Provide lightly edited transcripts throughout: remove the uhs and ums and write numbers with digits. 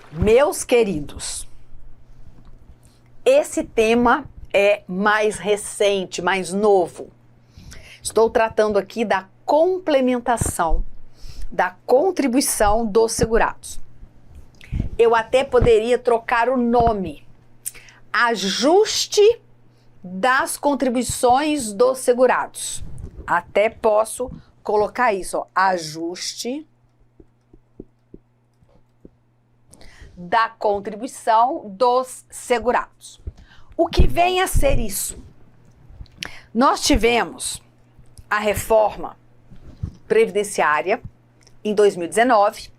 Meus queridos, esse tema é mais recente, mais novo. Estou tratando aqui da complementação, da contribuição dos segurados. Eu até poderia trocar o nome. Ajuste das contribuições dos segurados. Até posso colocar isso, ó, ajuste da contribuição dos segurados. O que vem a ser isso? Nós tivemos a reforma previdenciária em 2019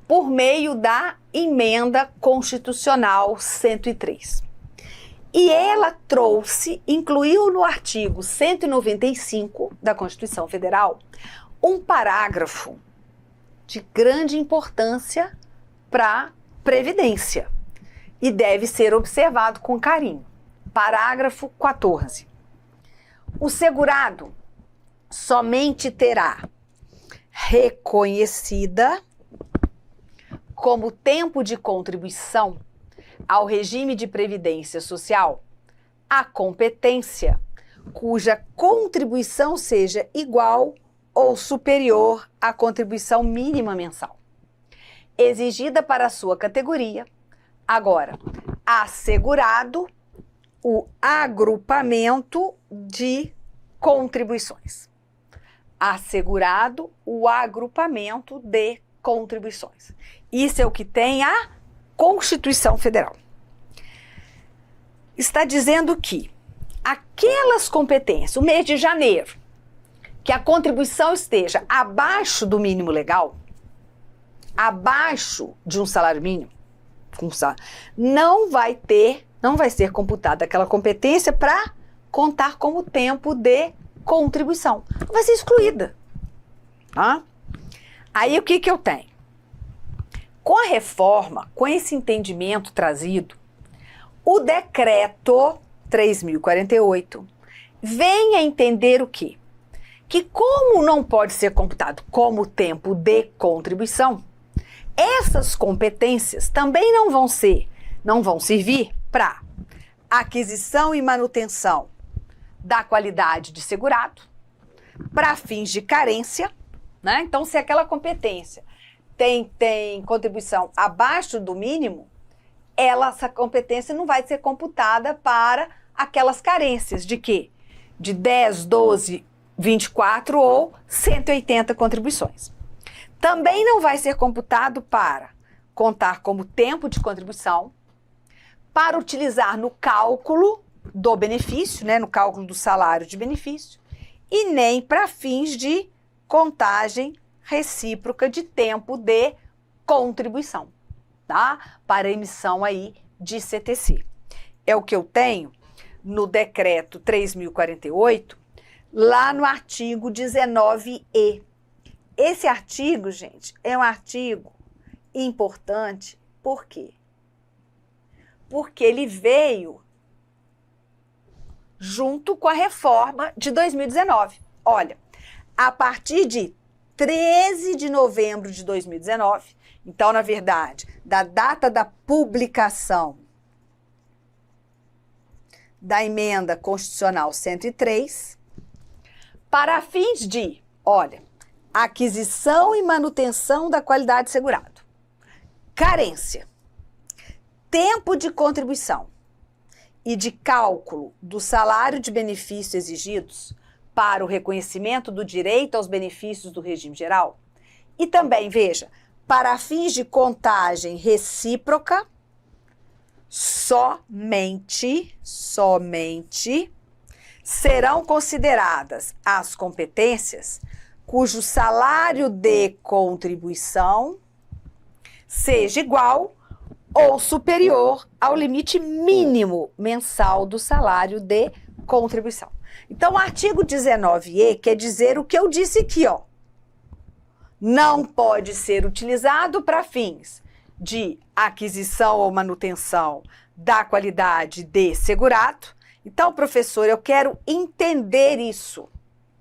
por meio da emenda constitucional 103. E ela trouxe, incluiu no artigo 195 da Constituição Federal, um parágrafo de grande importância para a Previdência e deve ser observado com carinho. Parágrafo 14. O segurado somente terá reconhecida como tempo de contribuição ao regime de previdência social a competência cuja contribuição seja igual ou superior à contribuição mínima mensal exigida para a sua categoria. Agora, assegurado o agrupamento de contribuições. Assegurado o agrupamento de contribuições. Isso é o que tem a Constituição Federal. Está dizendo que aquelas competências, o mês de janeiro, que a contribuição esteja abaixo do mínimo legal, abaixo de um salário mínimo, não vai ser computada aquela competência para contar como tempo de contribuição. Vai ser excluída. Tá? Aí o que eu tenho? Com a reforma, com esse entendimento trazido, o decreto 3.048 vem a entender o quê? Que como não pode ser computado como tempo de contribuição, essas competências também não vão servir para aquisição e manutenção da qualidade de segurado, para fins de carência, né? Então, se aquela competência tem contribuição abaixo do mínimo, essa competência não vai ser computada para aquelas carências de quê? De 10, 12, 24 ou 180 contribuições. Também não vai ser computado para contar como tempo de contribuição, para utilizar no cálculo do benefício, né, no cálculo do salário de benefício, e nem para fins de contagem recíproca de tempo de contribuição, tá? Para emissão aí de CTC. É o que eu tenho no decreto 3.048, lá no artigo 19E. Esse artigo, gente, é um artigo importante. Por quê? Porque ele veio junto com a reforma de 2019. Olha, a partir de 13 de novembro de 2019, então, na verdade, da data da publicação da emenda constitucional 103, para fins de, olha, aquisição e manutenção da qualidade segurado, carência, tempo de contribuição e de cálculo do salário de benefícios exigidos para o reconhecimento do direito aos benefícios do regime geral e também, veja, para fins de contagem recíproca, somente serão consideradas as competências cujo salário de contribuição seja igual ou superior ao limite mínimo mensal do salário de contribuição. Então, o artigo 19E quer dizer o que eu disse aqui, ó. Não pode ser utilizado para fins de aquisição ou manutenção da qualidade de segurado. Então, professor, eu quero entender isso,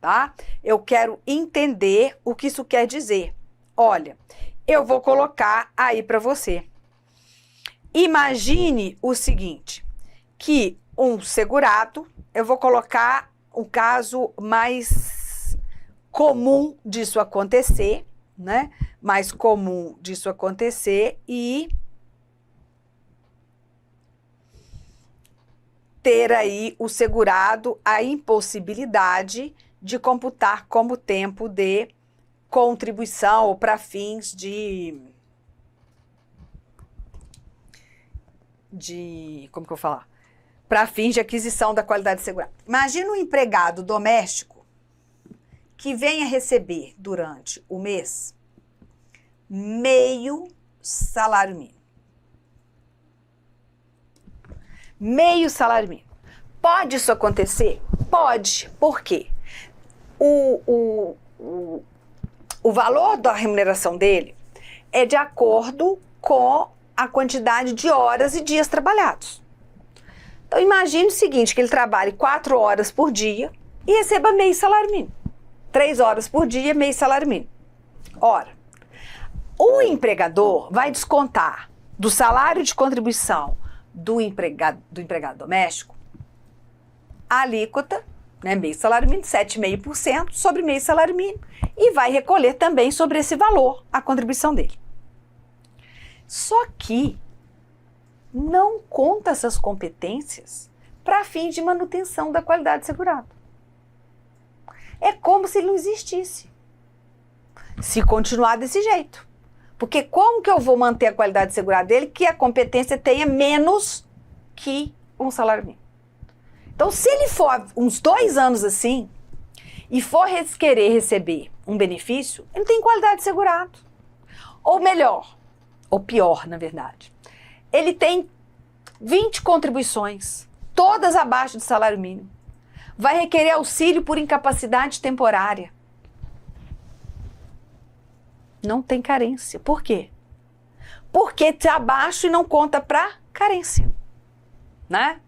tá? Eu quero entender o que isso quer dizer. Olha, eu vou colocar aí para você. Imagine o seguinte, que um segurado, eu vou colocar o caso mais comum disso acontecer, né? Mais comum disso acontecer e ter aí o segurado a impossibilidade de computar como tempo de contribuição ou para fins como que eu vou falar? Para fins de aquisição da qualidade segurada. Imagina um empregado doméstico que venha receber durante o mês meio salário mínimo. Meio salário mínimo. Pode isso acontecer? Pode. Por quê? O valor da remuneração dele é de acordo com a quantidade de horas e dias trabalhados. Então, imagine o seguinte, que ele trabalhe 4 horas por dia e receba meio salário mínimo. 3 horas por dia, meio salário mínimo. Ora, o empregador vai descontar do salário de contribuição do empregado doméstico a alíquota, né, meio salário mínimo, 7,5% sobre meio salário mínimo, e vai recolher também sobre esse valor a contribuição dele. Só que não conta essas competências para fim de manutenção da qualidade segurada. É como se ele não existisse. Se continuar desse jeito. Porque como que eu vou manter a qualidade segurada dele que a competência tenha menos que um salário mínimo? Então, se ele for uns 2 anos assim e for querer receber um benefício, ele não tem qualidade segurada. Ou melhor, ou pior, na verdade, ele tem 20 contribuições, todas abaixo do salário mínimo. Vai requerer auxílio por incapacidade temporária. Não tem carência. Por quê? Porque está abaixo e não conta para carência, né?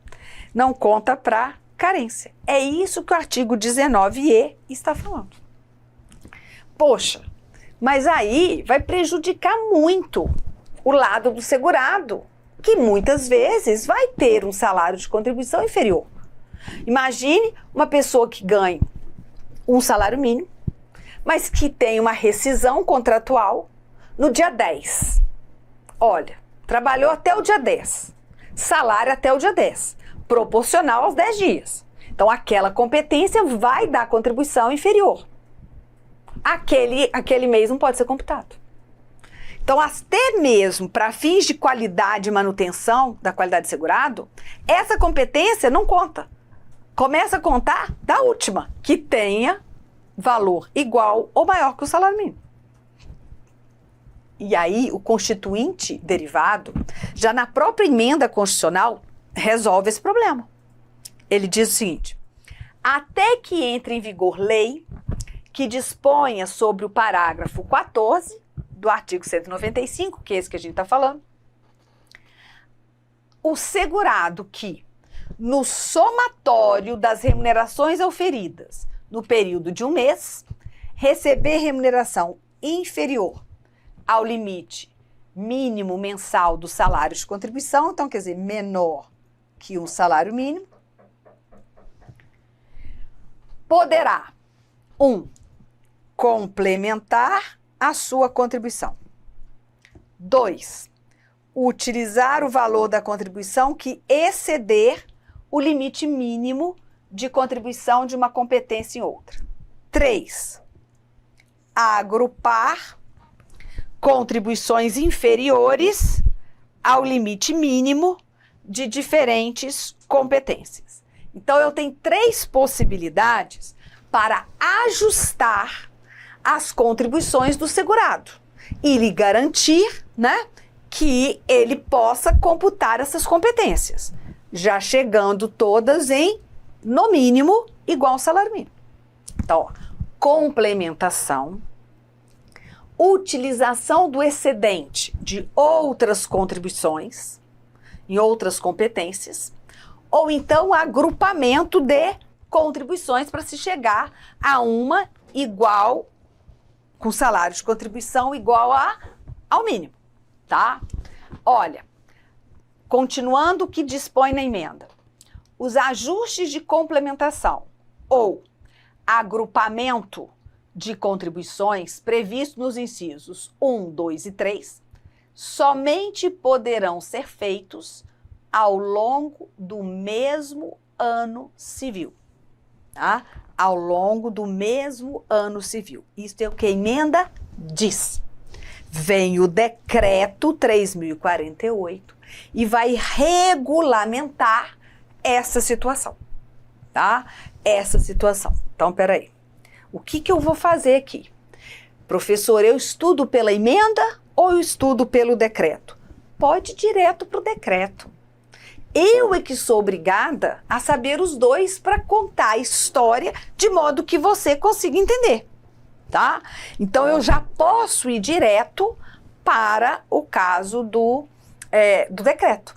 Não conta para carência. É isso que o artigo 19E está falando. Poxa, mas aí vai prejudicar muito o lado do segurado, que muitas vezes vai ter um salário de contribuição inferior. Imagine uma pessoa que ganha um salário mínimo, mas que tem uma rescisão contratual no dia 10. Olha, trabalhou até o dia 10, salário até o dia 10, proporcional aos 10 dias. Então, aquela competência vai dar contribuição inferior. Aquele mês não pode ser computado. Então, até mesmo para fins de qualidade e manutenção da qualidade segurado, essa competência não conta. Começa a contar da última, que tenha valor igual ou maior que o salário mínimo. E aí, o constituinte derivado, já na própria emenda constitucional, resolve esse problema. Ele diz o seguinte: até que entre em vigor lei que disponha sobre o parágrafo 14 do artigo 195, que é esse que a gente está falando, o segurado que, no somatório das remunerações auferidas no período de um mês, receber remuneração inferior ao limite mínimo mensal do salário de contribuição, então quer dizer, menor que um salário mínimo, poderá, 1, complementar a sua contribuição. 2, utilizar o valor da contribuição que exceder o limite mínimo de contribuição de uma competência em outra. 3, agrupar contribuições inferiores ao limite mínimo de diferentes competências. Então, eu tenho 3 possibilidades para ajustar as contribuições do segurado e lhe garantir, né, que ele possa computar essas competências, já chegando todas em, no mínimo, igual ao salário mínimo. Então, ó, complementação, utilização do excedente de outras contribuições em outras competências, ou então agrupamento de contribuições para se chegar a uma igual, com salário de contribuição igual ao mínimo, tá? Olha, continuando o que dispõe na emenda, os ajustes de complementação ou agrupamento de contribuições previstos nos incisos 1, 2 e 3 somente poderão ser feitos ao longo do mesmo ano civil, tá? Ao longo do mesmo ano civil. Isso é o que a emenda diz. Vem o decreto 3.048 e vai regulamentar essa situação, tá? Essa situação. Então, peraí. O que eu vou fazer aqui? Professor, eu estudo pela emenda ou eu estudo pelo decreto? Pode ir direto para o decreto. Eu é que sou obrigada a saber os dois para contar a história de modo que você consiga entender, tá? Então, eu já posso ir direto para o caso do decreto.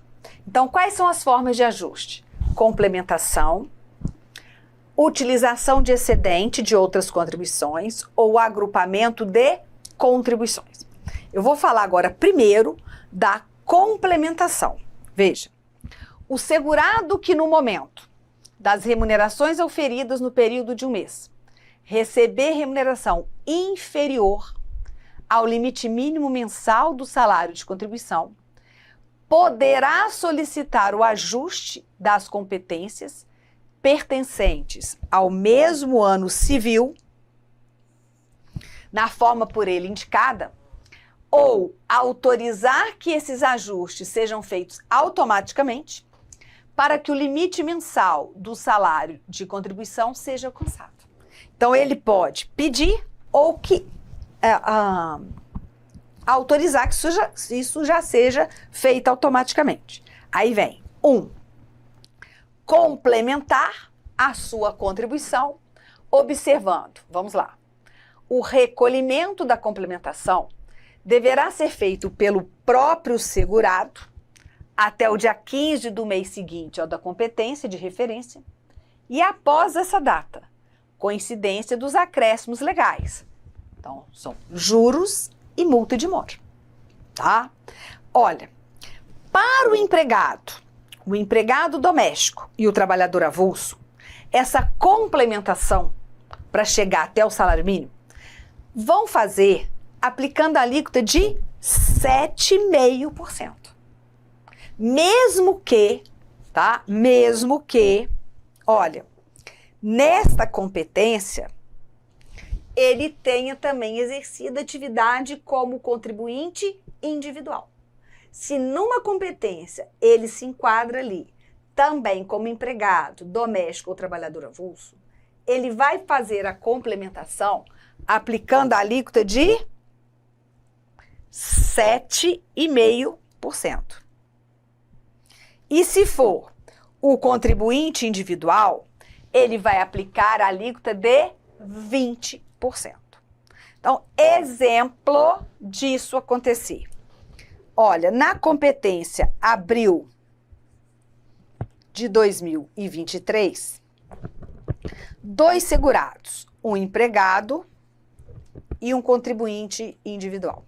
Então, quais são as formas de ajuste? Complementação, utilização de excedente de outras contribuições ou agrupamento de contribuições. Eu vou falar agora primeiro da complementação. Veja, o segurado que no momento das remunerações auferidas no período de um mês receber remuneração inferior ao limite mínimo mensal do salário de contribuição poderá solicitar o ajuste das competências pertencentes ao mesmo ano civil, na forma por ele indicada, ou autorizar que esses ajustes sejam feitos automaticamente para que o limite mensal do salário de contribuição seja alcançado. Então, ele pode pedir ou que autorizar que isso já seja feito automaticamente. Aí vem 1. Complementar a sua contribuição, observando, vamos lá, o recolhimento da complementação deverá ser feito pelo próprio segurado até o dia 15 do mês seguinte ao da competência de referência e após essa data, coincidência dos acréscimos legais. Então, são juros e multa de mora, tá? Olha, para o empregado doméstico e o trabalhador avulso, essa complementação para chegar até o salário mínimo, vão fazer aplicando a alíquota de 7,5%. Mesmo que, tá? Mesmo que, olha, nesta competência, ele tenha também exercido atividade como contribuinte individual. Se numa competência ele se enquadra ali também como empregado, doméstico ou trabalhador avulso, ele vai fazer a complementação aplicando a alíquota de 7,5%. E se for o contribuinte individual, ele vai aplicar a alíquota de 20%. Então, exemplo disso acontecer. Olha, na competência abril de 2023, 2 segurados, um empregado e um contribuinte individual.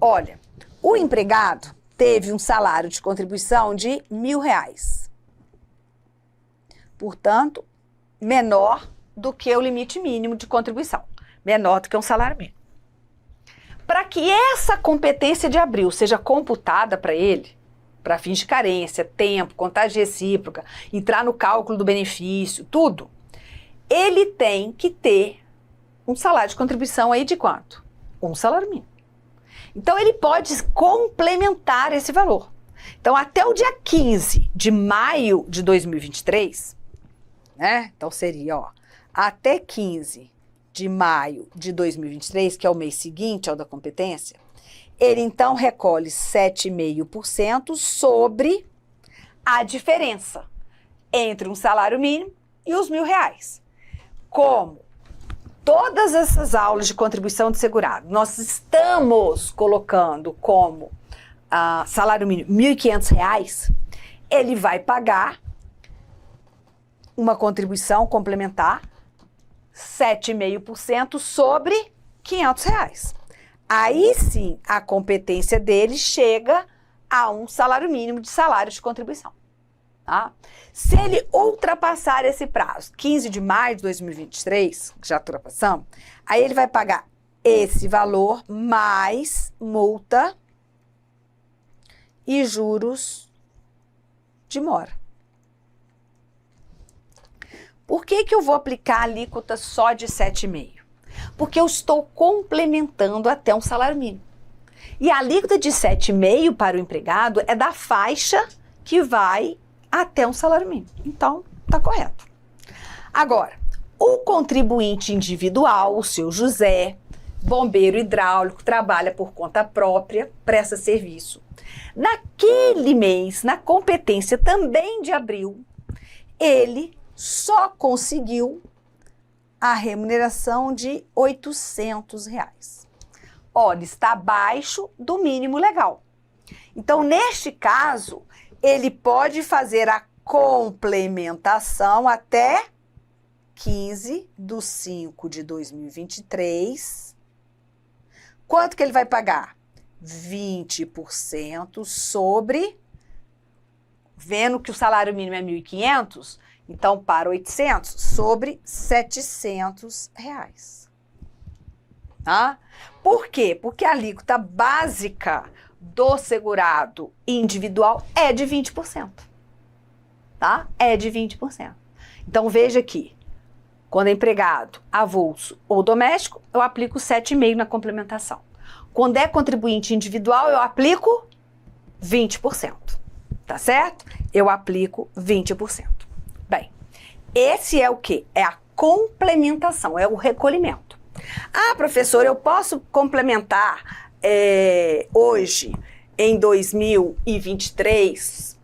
Olha, o empregado teve um salário de contribuição de R$1.000. Portanto, menor do que o limite mínimo de contribuição, menor do que um salário mínimo. Para que essa competência de abril seja computada para ele, para fins de carência, tempo, contagem recíproca, entrar no cálculo do benefício, tudo, ele tem que ter um salário de contribuição aí de quanto? Um salário mínimo. Então, ele pode complementar esse valor. Então, até o dia 15 de maio de 2023, né? Então, seria, ó, até 15 de maio de 2023, que é o mês seguinte ao da competência, ele, então, recolhe 7,5% sobre a diferença entre um salário mínimo e os R$1.000. Como todas essas aulas de contribuição de segurado, nós estamos colocando como salário mínimo R$1.500, ele vai pagar uma contribuição complementar 7,5% sobre R$500. Aí sim, a competência dele chega a um salário mínimo de salário de contribuição. Tá? Se ele ultrapassar esse prazo, 15 de maio de 2023, que já ultrapassamos, aí ele vai pagar esse valor mais multa e juros de mora. Por que eu vou aplicar a alíquota só de 7,5%? Porque eu estou complementando até um salário mínimo. E a alíquota de 7,5% para o empregado é da faixa que vai até um salário mínimo. Então, tá correto. Agora, o contribuinte individual, o seu José, bombeiro hidráulico, trabalha por conta própria, presta serviço. Naquele mês, na competência também de abril, ele só conseguiu a remuneração de R$ 800. Olha, está abaixo do mínimo legal. Então, neste caso, ele pode fazer a complementação até 15/5/2023. Quanto que ele vai pagar? 20% sobre, vendo que o salário mínimo é 1.500, então para 800, sobre R$ 700. Tá? Por quê? Porque a alíquota básica do segurado individual é de 20%. Tá? É de 20%. Então, veja aqui. Quando é empregado, avulso ou doméstico, eu aplico 7,5% na complementação. Quando é contribuinte individual, eu aplico 20%. Tá certo? Eu aplico 20%. Bem, esse é o quê? É a complementação, é o recolhimento. Ah, professor, eu posso complementar hoje, em 2023,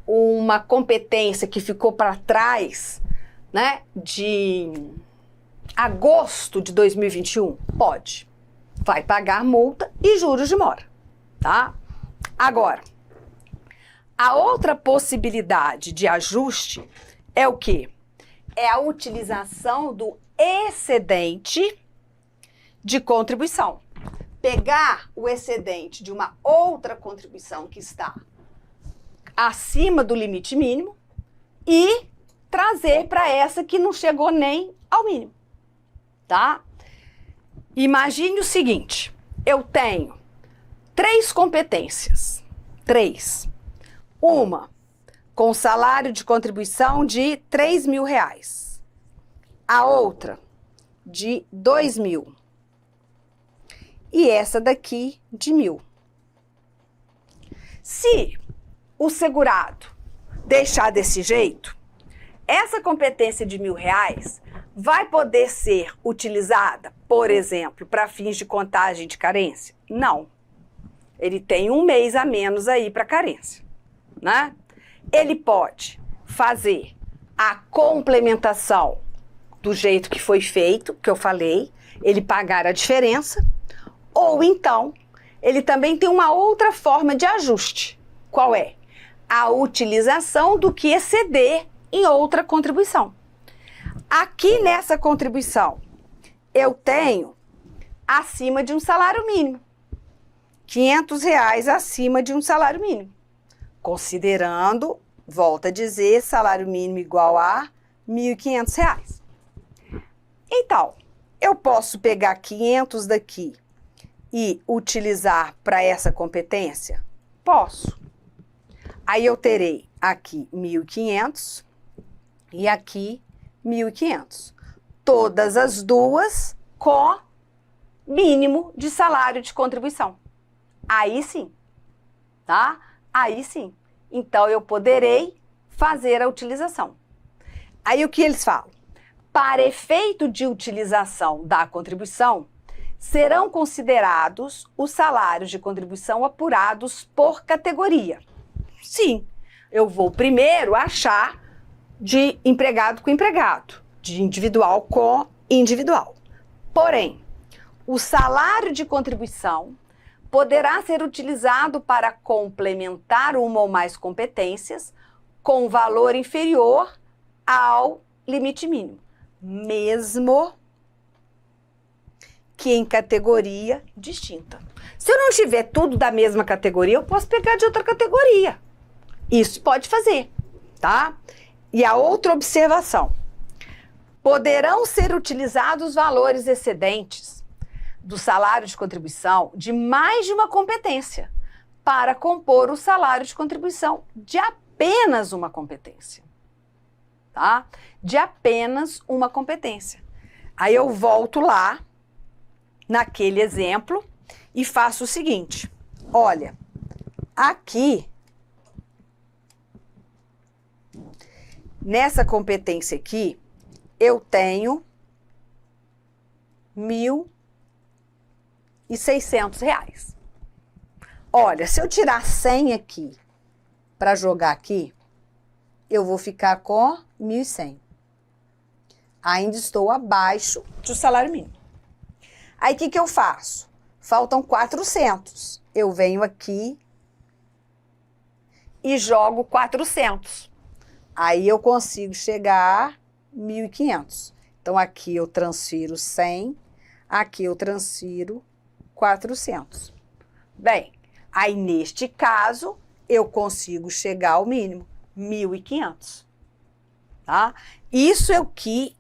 uma competência que ficou para trás, né, de agosto de 2021? Pode. Vai pagar multa e juros de mora, tá? Agora, a outra possibilidade de ajuste é o quê? É a utilização do excedente de contribuição. Pegar o excedente de uma outra contribuição que está acima do limite mínimo e trazer para essa que não chegou nem ao mínimo, tá? Imagine o seguinte, eu tenho 3 competências, 3. Uma com salário de contribuição de R$ 3.000, a outra de 2.000 e essa daqui de 1.000. Se o segurado deixar desse jeito, essa competência de R$ 1.000 vai poder ser utilizada, por exemplo, para fins de contagem de carência? Não. Ele tem um mês a menos aí para carência, né? Ele pode fazer a complementação do jeito que foi feito, que eu falei, ele pagar a diferença, ou então ele também tem uma outra forma de ajuste. Qual é? A utilização do que exceder em outra contribuição. Aqui nessa contribuição, eu tenho acima de um salário mínimo. R$ 500 acima de um salário mínimo. Considerando, volto a dizer, salário mínimo igual a R$ 1.500. Então, eu posso pegar 500 daqui e utilizar para essa competência? Posso. Aí eu terei aqui 1.500 e aqui 1.500. Todas as duas com mínimo de salário de contribuição. Aí sim, tá? Aí sim. Então, eu poderei fazer a utilização. Aí, o que eles falam? Para efeito de utilização da contribuição, serão considerados os salários de contribuição apurados por categoria. Sim, eu vou primeiro achar de empregado com empregado, de individual com individual. Porém, o salário de contribuição poderá ser utilizado para complementar uma ou mais competências com valor inferior ao limite mínimo, mesmo que em categoria distinta. Se eu não tiver tudo da mesma categoria, eu posso pegar de outra categoria. Isso pode fazer, tá? E a outra observação. Poderão ser utilizados valores excedentes do salário de contribuição de mais de uma competência para compor o salário de contribuição de apenas uma competência, tá? De apenas uma competência. Aí eu volto lá, naquele exemplo, e faço o seguinte. Olha, aqui, nessa competência aqui, eu tenho R$1.600. Olha, se eu tirar 100 aqui para jogar aqui, eu vou ficar com 1.100. Ainda estou abaixo do salário mínimo. Aí, o que eu faço? Faltam 400. Eu venho aqui e jogo 400. Aí, eu consigo chegar a 1.500. Então, aqui eu transfiro 100, aqui eu transfiro 400. Bem, aí, neste caso, eu consigo chegar ao mínimo, 1.500. Tá? Isso é o que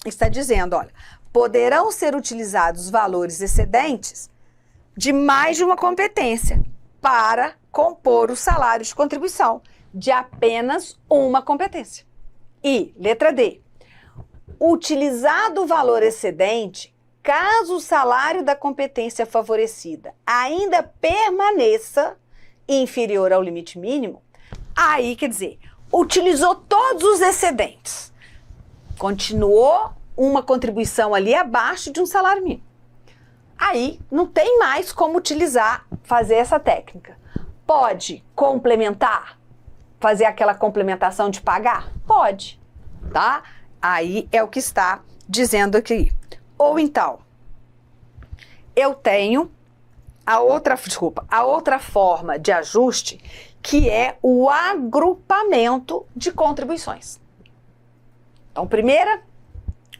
está dizendo, olha, poderão ser utilizados valores excedentes de mais de uma competência para compor o salário de contribuição de apenas uma competência. E, letra D, utilizado o valor excedente caso o salário da competência favorecida ainda permaneça inferior ao limite mínimo, aí, quer dizer, utilizou todos os excedentes, continuou uma contribuição ali abaixo de um salário mínimo. Aí não tem mais como utilizar, fazer essa técnica. Pode complementar, fazer aquela complementação de pagar? Pode, tá? Aí é o que está dizendo aqui. Ou então, eu tenho a outra forma de ajuste, que é o agrupamento de contribuições. Então, primeira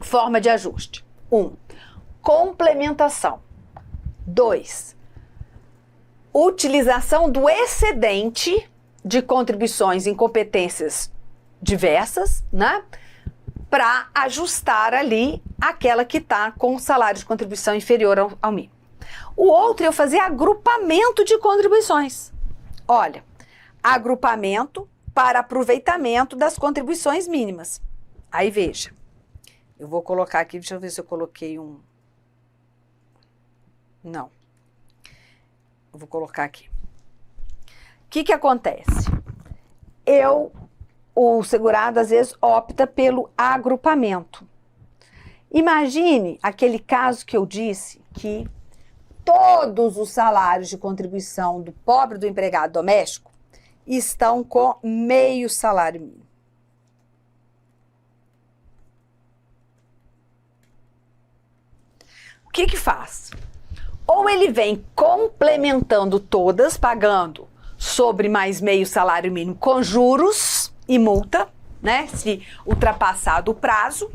forma de ajuste. 1. Complementação. 2. Utilização do excedente de contribuições em competências diversas, né? Para ajustar ali aquela que está com o salário de contribuição inferior ao mínimo. O outro é eu fazer agrupamento de contribuições. Olha, agrupamento para aproveitamento das contribuições mínimas. Aí veja, eu vou colocar aqui, deixa eu ver se eu coloquei um... Não. Eu vou colocar aqui. O que acontece? O segurado às vezes opta pelo agrupamento. Imagine aquele caso que eu disse que todos os salários de contribuição do pobre do empregado doméstico estão com meio salário mínimo. O que faz? Ou ele vem complementando todas, pagando sobre mais meio salário mínimo com juros e multa, né, se ultrapassado o prazo,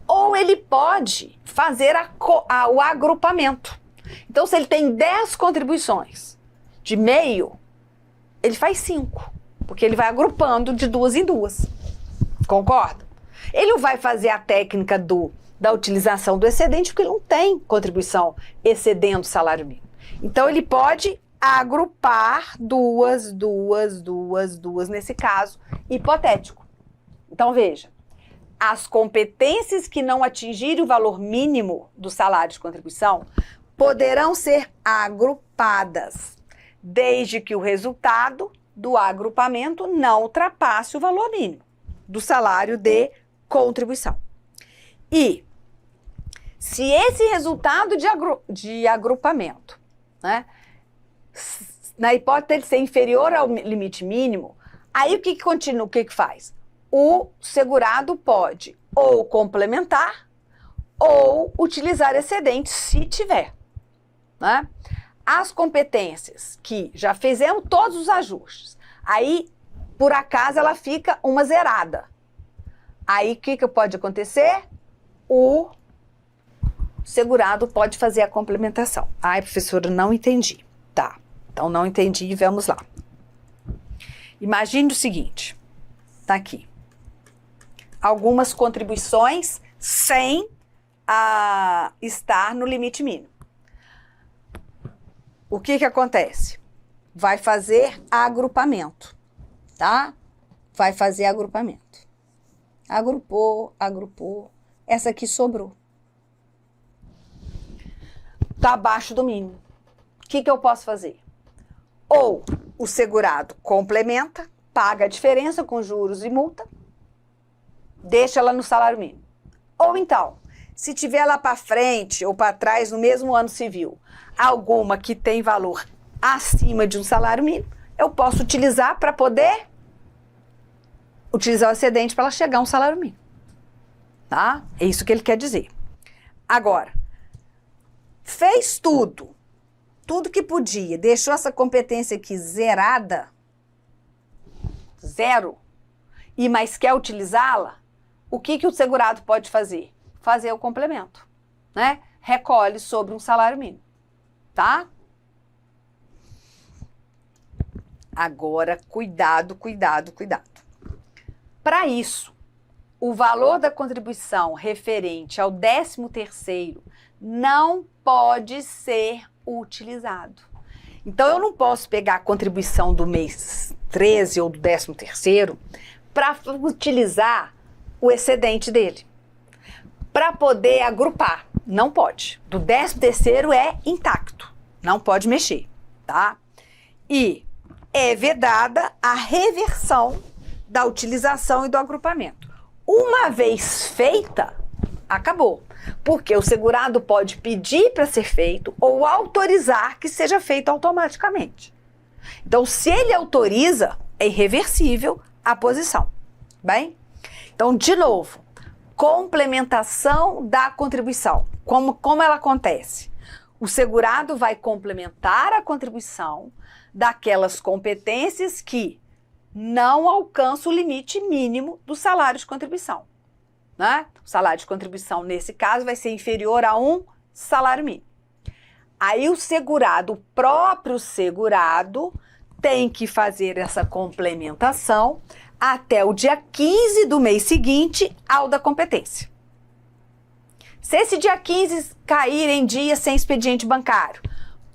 ou ele pode fazer o agrupamento. Então, se ele tem 10 contribuições de meio, ele faz 5, porque ele vai agrupando de 2 em 2. Concorda? Ele não vai fazer a técnica da utilização do excedente, porque ele não tem contribuição excedendo o salário mínimo. Então, ele pode agrupar duas, nesse caso hipotético. Então, veja, as competências que não atingirem o valor mínimo do salário de contribuição poderão ser agrupadas, desde que o resultado do agrupamento não ultrapasse o valor mínimo do salário de contribuição. E se esse resultado de agrupamento, né, na hipótese de ser inferior ao limite mínimo, aí o que continua, o que faz? O segurado pode ou complementar ou utilizar excedente, se tiver, né? As competências que já fizemos todos os ajustes, aí, por acaso, ela fica uma zerada. Aí, o que pode acontecer? O segurado pode fazer a complementação. Ai, professora, não entendi. Tá, então não entendi e vamos lá. Imagine o seguinte, tá aqui. Algumas contribuições sem estar no limite mínimo. O que acontece? Vai fazer agrupamento, tá? Vai fazer agrupamento. Agrupou, agrupou. Essa aqui sobrou. Tá abaixo do mínimo. O que eu posso fazer? Ou o segurado complementa, paga a diferença com juros e multa, deixa ela no salário mínimo. Ou então, se tiver lá para frente ou para trás, no mesmo ano civil, alguma que tem valor acima de um salário mínimo, eu posso utilizar para poder utilizar o excedente para ela chegar a um salário mínimo. Tá? É isso que ele quer dizer. Agora, fez tudo que podia, deixou essa competência aqui zerada, zero, e mais quer utilizá-la, o que o segurado pode fazer? Fazer o complemento, né? Recolhe sobre um salário mínimo, tá? Agora, cuidado, cuidado, cuidado. Para isso, o valor da contribuição referente ao 13º não pode ser utilizado. Então, eu não posso pegar a contribuição do mês 13 ou do 13º para utilizar o excedente dele, para poder agrupar. Não pode. Do 13º é intacto, não pode mexer, tá? E é vedada a reversão da utilização e do agrupamento. Uma vez feita, acabou. Porque o segurado pode pedir para ser feito ou autorizar que seja feito automaticamente. Então, se ele autoriza, é irreversível a posição. Bem? Então, de novo, complementação da contribuição. Como ela acontece? O segurado vai complementar a contribuição daquelas competências que não alcançam o limite mínimo do salário de contribuição. Né? O salário de contribuição, nesse caso, vai ser inferior a um salário mínimo. Aí o segurado, o próprio segurado, tem que fazer essa complementação até o dia 15 do mês seguinte ao da competência. Se esse dia 15 cair em dia sem expediente bancário,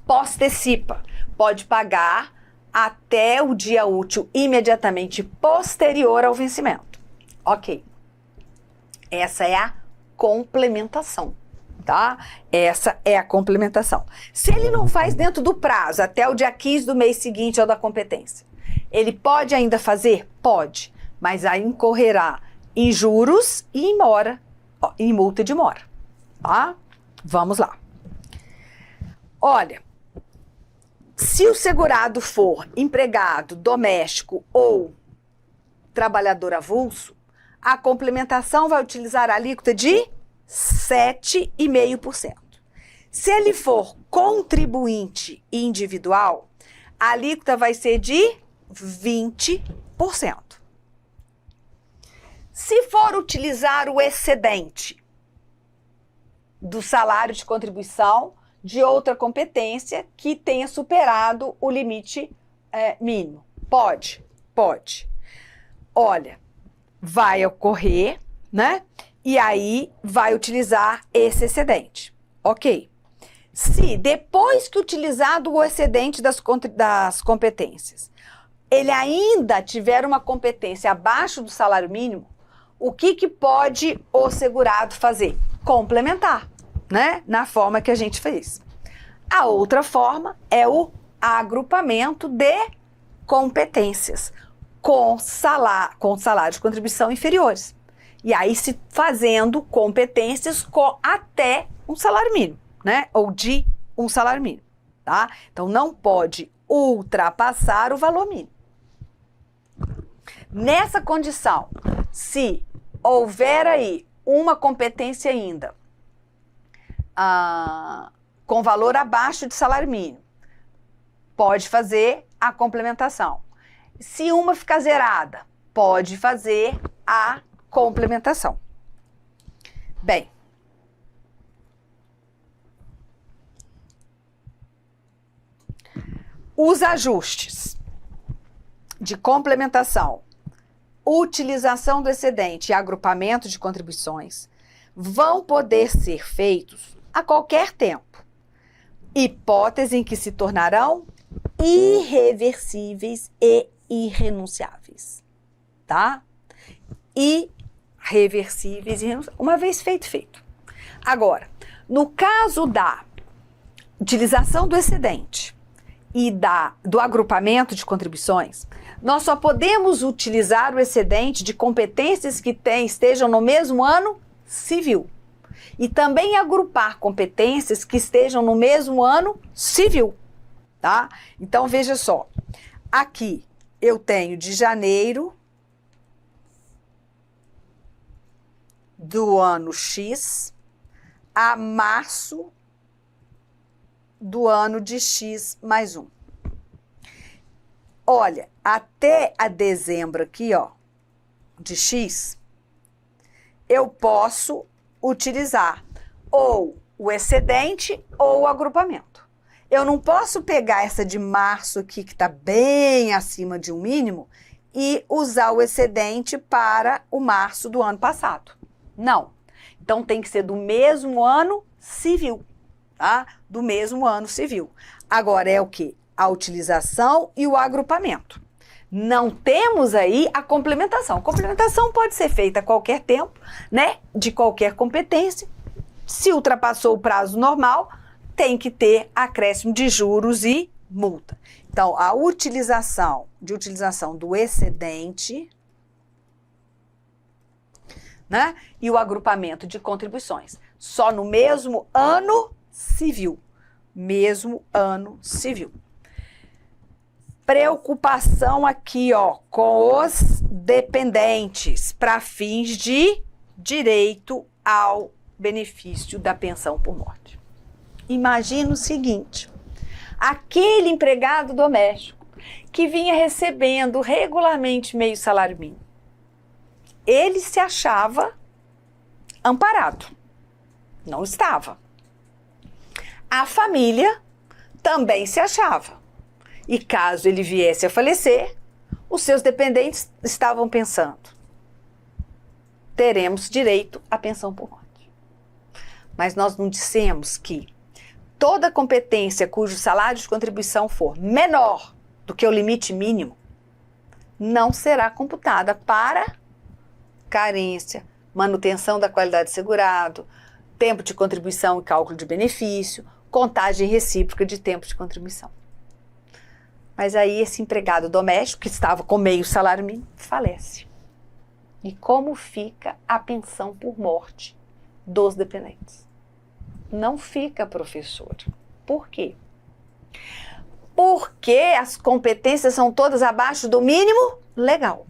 post-antecipa, pode pagar até o dia útil imediatamente posterior ao vencimento. Ok. Essa é a complementação, tá? Essa é a complementação. Se ele não faz dentro do prazo, até o dia 15 do mês seguinte ao da competência, ele pode ainda fazer? Pode, mas aí incorrerá em juros e em mora, em multa de mora, tá? Vamos lá. Olha, se o segurado for empregado, doméstico ou trabalhador avulso, a complementação vai utilizar a alíquota de 7,5%. Se ele for contribuinte individual, a alíquota vai ser de 20%. Se for utilizar o excedente do salário de contribuição de outra competência que tenha superado o limite mínimo, pode. Olha, vai ocorrer, né? E aí vai utilizar esse excedente. Ok. Se depois que utilizado o excedente das competências, ele ainda tiver uma competência abaixo do salário mínimo, o que pode o segurado fazer? Complementar, né? Na forma que a gente fez. A outra forma é o agrupamento de competências com salário de contribuição inferiores. E aí se fazendo competências com até um salário mínimo, né? Ou de um salário mínimo, tá? Então não pode ultrapassar o valor mínimo. Nessa condição, se houver aí uma competência ainda com valor abaixo de salário mínimo, pode fazer a complementação. Se uma ficar zerada, pode fazer a complementação. Bem, Os ajustes de complementação, utilização do excedente e agrupamento de contribuições vão poder ser feitos a qualquer tempo, hipótese em que se tornarão irreversíveis e irrenunciáveis, tá? Irreversíveis e irrenunciáveis, uma vez feito. Agora, no caso da utilização do excedente e do agrupamento de contribuições, nós só podemos utilizar o excedente de competências que estejam no mesmo ano civil. E também agrupar competências que estejam no mesmo ano civil, tá? Então, veja só. Aqui eu tenho de janeiro do ano X a março do ano de X mais 1. Olha, até a dezembro aqui, ó, de X, eu posso utilizar ou o excedente ou o agrupamento. Eu não posso pegar essa de março aqui, que está bem acima de um mínimo, e usar o excedente para o março do ano passado. Não. Então, tem que ser do mesmo ano civil, tá? Do mesmo ano civil. Agora, é o quê? A utilização e o agrupamento. Não temos aí a complementação. Complementação pode ser feita a qualquer tempo, né? De qualquer competência. Se ultrapassou o prazo normal, tem que ter acréscimo de juros e multa. Então, a utilização do excedente, né? E o agrupamento de contribuições. Só no mesmo ano civil. Mesmo ano civil. Preocupação aqui, ó, com os dependentes para fins de direito ao benefício da pensão por morte. Imagina o seguinte, aquele empregado doméstico que vinha recebendo regularmente meio salário mínimo, ele se achava amparado, não estava. A família também se achava. E caso ele viesse a falecer, os seus dependentes estavam pensando: teremos direito à pensão por morte. Mas nós não dissemos que toda competência cujo salário de contribuição for menor do que o limite mínimo não será computada para carência, manutenção da qualidade de segurado, tempo de contribuição e cálculo de benefício, contagem recíproca de tempo de contribuição. Mas aí esse empregado doméstico, que estava com meio salário mínimo, falece. E como fica a pensão por morte dos dependentes? Não fica, professor. Por quê? Porque as competências são todas abaixo do mínimo legal.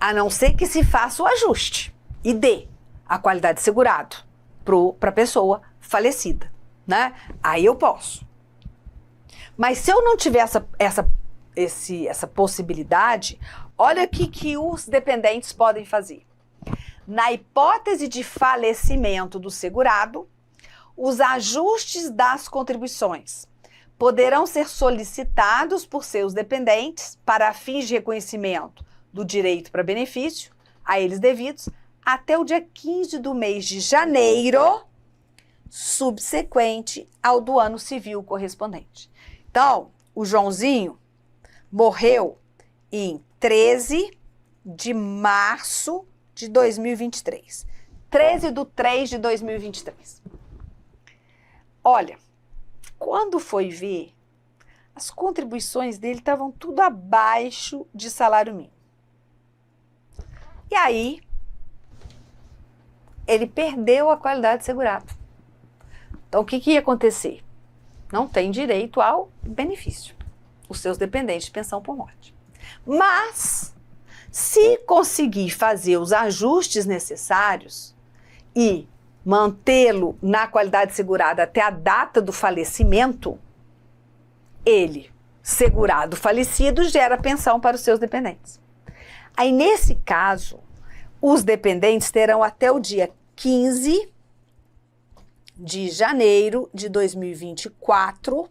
A não ser que se faça o ajuste e dê a qualidade de segurado para a pessoa falecida, né? Aí eu posso. Mas se eu não tiver essa possibilidade, olha o que os dependentes podem fazer. Na hipótese de falecimento do segurado, os ajustes das contribuições poderão ser solicitados por seus dependentes para fins de reconhecimento do direito para benefício a eles devidos até o dia 15 do mês de janeiro subsequente ao do ano civil correspondente. Então, o Joãozinho morreu em 13 de março de 2023. 13/3/2023. Olha, quando foi ver, as contribuições dele estavam tudo abaixo de salário mínimo. E aí, ele perdeu a qualidade de segurado. Então, o que ia acontecer? Não tem direito ao benefício, os seus dependentes de pensão por morte. Mas, se conseguir fazer os ajustes necessários e mantê-lo na qualidade segurada até a data do falecimento, ele, segurado falecido, gera pensão para os seus dependentes. Aí, nesse caso, os dependentes terão até o dia 15 de janeiro de 2024,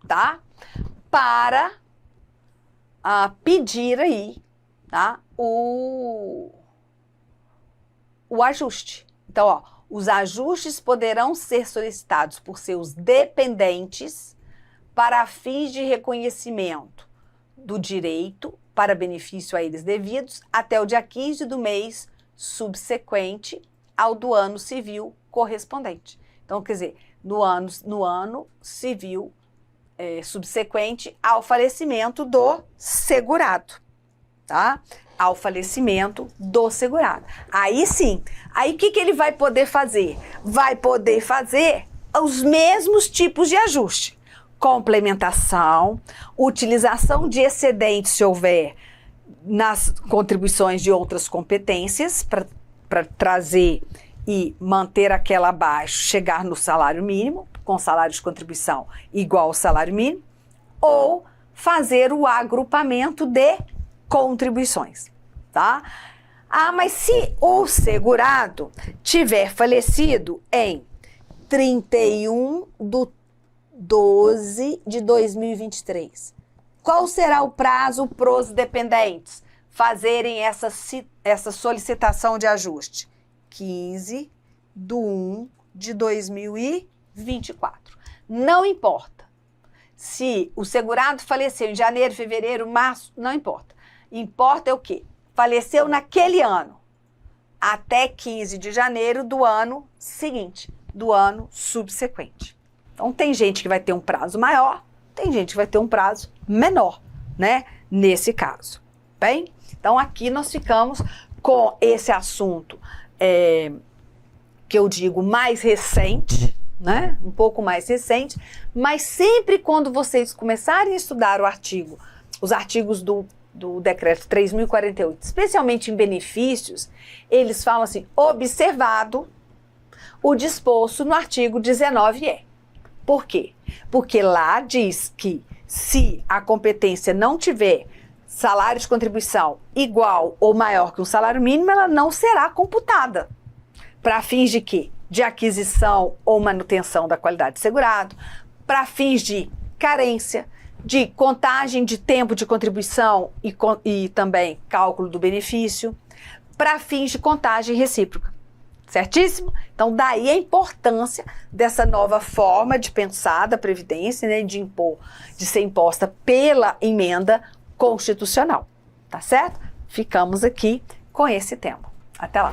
tá? para pedir aí, tá, o ajuste. Então, ó, os ajustes poderão ser solicitados por seus dependentes para fins de reconhecimento do direito para benefício a eles devidos até o dia 15 do mês subsequente ao do ano civil correspondente. Então, quer dizer, no ano civil subsequente ao falecimento do segurado, tá? Ao falecimento do segurado. Aí sim, aí o que ele vai poder fazer? Vai poder fazer os mesmos tipos de ajuste. Complementação, utilização de excedentes se houver nas contribuições de outras competências para trazer e manter aquela abaixo, chegar no salário mínimo, com salário de contribuição igual ao salário mínimo, ou fazer o agrupamento de contribuições, tá? Ah, mas se o segurado tiver falecido em 31/12/2023, qual será o prazo para os dependentes fazerem essa solicitação de ajuste? 15/1/2024. Não importa se o segurado faleceu em janeiro, fevereiro, março, não importa. Importa é o quê? Faleceu naquele ano, até 15 de janeiro do ano seguinte, do ano subsequente. Então, tem gente que vai ter um prazo maior, tem gente que vai ter um prazo menor, né? Nesse caso. Bem, então aqui nós ficamos com esse assunto que eu digo mais recente, né? Um pouco mais recente, mas sempre quando vocês começarem a estudar os artigos do decreto 3.048, especialmente em benefícios, eles falam assim, observado o disposto no artigo 19E. Por quê? Porque lá diz que se a competência não tiver salário de contribuição igual ou maior que um salário mínimo, ela não será computada. Para fins de quê? De aquisição ou manutenção da qualidade de segurado, para fins de carência, de contagem de tempo de contribuição e também cálculo do benefício, para fins de contagem recíproca. Certíssimo? Então, daí a importância dessa nova forma de pensar da Previdência, né, de ser imposta pela emenda constitucional. Tá certo? Ficamos aqui com esse tema. Até lá!